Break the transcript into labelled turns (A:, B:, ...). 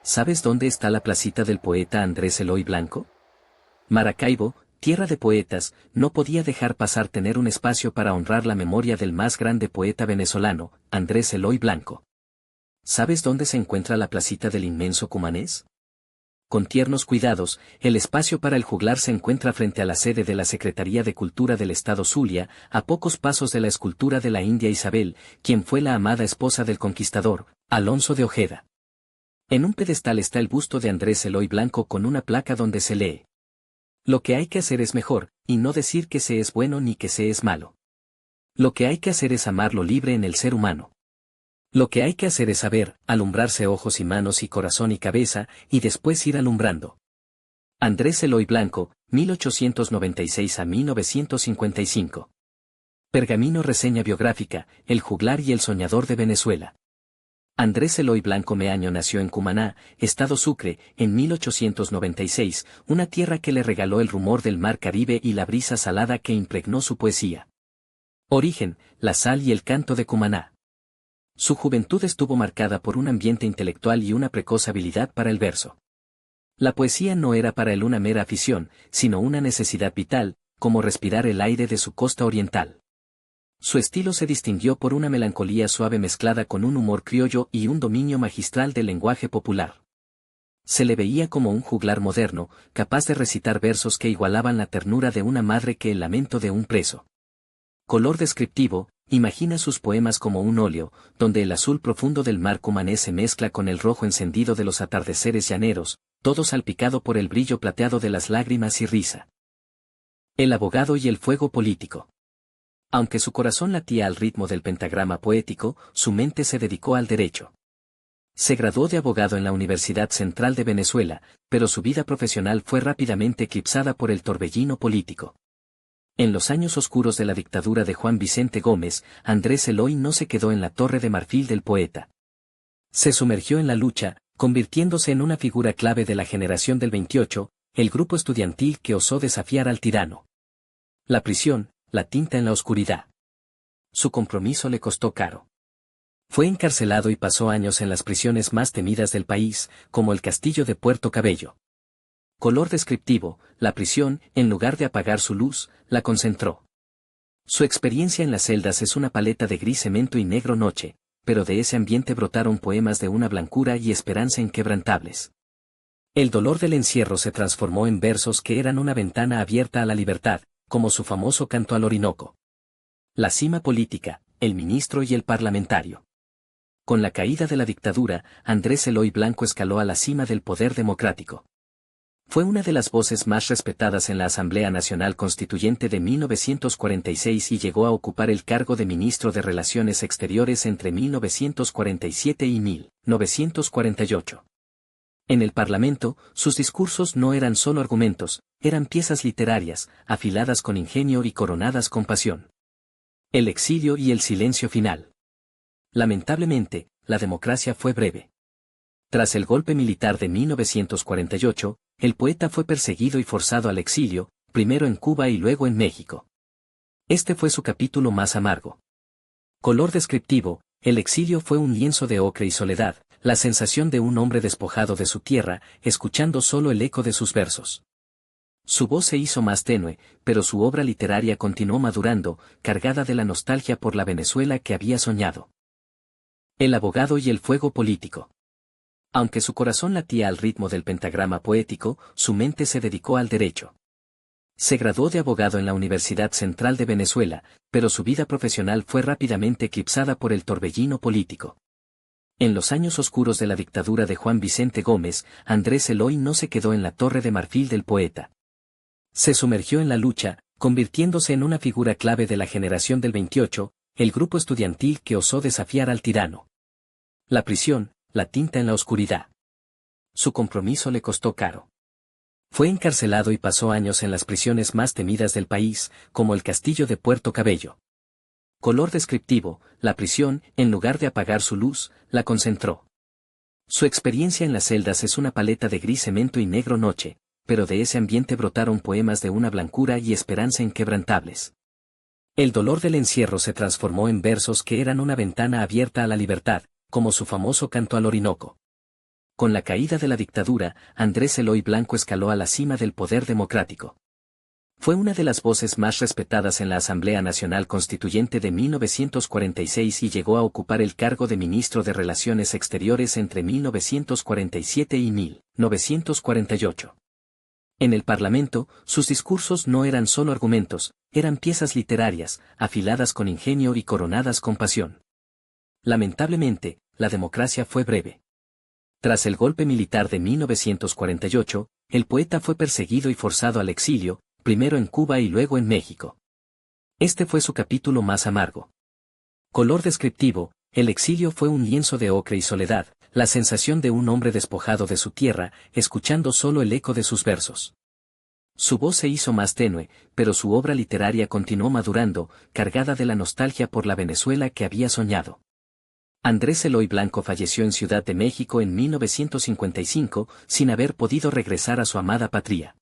A: ¿Sabes dónde está la placita del poeta Andrés Eloy Blanco? Maracaibo, tierra de poetas, no podía dejar pasar tener un espacio para honrar la memoria del más grande poeta venezolano, Andrés Eloy Blanco. ¿Sabes dónde se encuentra la placita del inmenso Cumanés? Con tiernos cuidados, el espacio para el juglar se encuentra frente a la sede de la Secretaría de Cultura del Estado Zulia, a pocos pasos de la escultura de la India Isabel, quien fue la amada esposa del conquistador, Alonso de Ojeda. En un pedestal está el busto de Andrés Eloy Blanco con una placa donde se lee: lo que hay que hacer es mejor, y no decir que se es bueno ni que se es malo. Lo que hay que hacer es amar lo libre en el ser humano. Lo que hay que hacer es saber, alumbrarse ojos y manos y corazón y cabeza, y después ir alumbrando. Andrés Eloy Blanco, 1896 a 1955. Pergamino reseña biográfica, El juglar y el soñador de Venezuela. Andrés Eloy Blanco Meaño nació en Cumaná, Estado Sucre, en 1896, una tierra que le regaló el rumor del mar Caribe y la brisa salada que impregnó su poesía. Origen, la sal y el canto de Cumaná. Su juventud estuvo marcada por un ambiente intelectual y una precoz habilidad para el verso. La poesía no era para él una mera afición, sino una necesidad vital, como respirar el aire de su costa oriental. Su estilo se distinguió por una melancolía suave mezclada con un humor criollo y un dominio magistral del lenguaje popular. Se le veía como un juglar moderno, capaz de recitar versos que igualaban la ternura de una madre que el lamento de un preso. Color descriptivo, imagina sus poemas como un óleo, donde el azul profundo del mar cumanés se mezcla con el rojo encendido de los atardeceres llaneros, todo salpicado por el brillo plateado de las lágrimas y risa. El abogado y el fuego político. Aunque su corazón latía al ritmo del pentagrama poético, su mente se dedicó al derecho. Se graduó de abogado en la Universidad Central de Venezuela, pero su vida profesional fue rápidamente eclipsada por el torbellino político. En los años oscuros de la dictadura de Juan Vicente Gómez, Andrés Eloy no se quedó en la torre de marfil del poeta. Se sumergió en la lucha, convirtiéndose en una figura clave de la generación del 28, el grupo estudiantil que osó desafiar al tirano. La prisión, la tinta en la oscuridad. Su compromiso le costó caro. Fue encarcelado y pasó años en las prisiones más temidas del país, como el Castillo de Puerto Cabello. Color descriptivo, la prisión, en lugar de apagar su luz, la concentró. Su experiencia en las celdas es una paleta de gris cemento y negro noche, pero de ese ambiente brotaron poemas de una blancura y esperanza inquebrantables. El dolor del encierro se transformó en versos que eran una ventana abierta a la libertad, como su famoso canto al Orinoco. La cima política, el ministro y el parlamentario. Con la caída de la dictadura, Andrés Eloy Blanco escaló a la cima del poder democrático. Fue una de las voces más respetadas en la Asamblea Nacional Constituyente de 1946 y llegó a ocupar el cargo de ministro de Relaciones Exteriores entre 1947 y 1948. En el Parlamento, sus discursos no eran solo argumentos, eran piezas literarias, afiladas con ingenio y coronadas con pasión. El exilio y el silencio final. Lamentablemente, la democracia fue breve. Tras el golpe militar de 1948, el poeta fue perseguido y forzado al exilio, primero en Cuba y luego en México. Este fue su capítulo más amargo. Color descriptivo, el exilio fue un lienzo de ocre y soledad, la sensación de un hombre despojado de su tierra, escuchando solo el eco de sus versos. Su voz se hizo más tenue, pero su obra literaria continuó madurando, cargada de la nostalgia por la Venezuela que había soñado. El abogado y el fuego político. Aunque su corazón latía al ritmo del pentagrama poético, su mente se dedicó al derecho. Se graduó de abogado en la Universidad Central de Venezuela, pero su vida profesional fue rápidamente eclipsada por el torbellino político. En los años oscuros de la dictadura de Juan Vicente Gómez, Andrés Eloy no se quedó en la torre de marfil del poeta. Se sumergió en la lucha, convirtiéndose en una figura clave de la generación del 28, el grupo estudiantil que osó desafiar al tirano. La prisión, la tinta en la oscuridad. Su compromiso le costó caro. Fue encarcelado y pasó años en las prisiones más temidas del país, como el Castillo de Puerto Cabello. Color descriptivo, la prisión, en lugar de apagar su luz, la concentró. Su experiencia en las celdas es una paleta de gris cemento y negro noche, pero de ese ambiente brotaron poemas de una blancura y esperanza inquebrantables. El dolor del encierro se transformó en versos que eran una ventana abierta a la libertad, como su famoso canto al Orinoco. Con la caída de la dictadura, Andrés Eloy Blanco escaló a la cima del poder democrático. Fue una de las voces más respetadas en la Asamblea Nacional Constituyente de 1946 y llegó a ocupar el cargo de ministro de Relaciones Exteriores entre 1947 y 1948. En el Parlamento, sus discursos no eran solo argumentos, eran piezas literarias, afiladas con ingenio y coronadas con pasión. Lamentablemente, la democracia fue breve. Tras el golpe militar de 1948, el poeta fue perseguido y forzado al exilio, primero en Cuba y luego en México. Este fue su capítulo más amargo. Color descriptivo: el exilio fue un lienzo de ocre y soledad, la sensación de un hombre despojado de su tierra, escuchando solo el eco de sus versos. Su voz se hizo más tenue, pero su obra literaria continuó madurando, cargada de la nostalgia por la Venezuela que había soñado. Andrés Eloy Blanco falleció en Ciudad de México en 1955, sin haber podido regresar a su amada patria.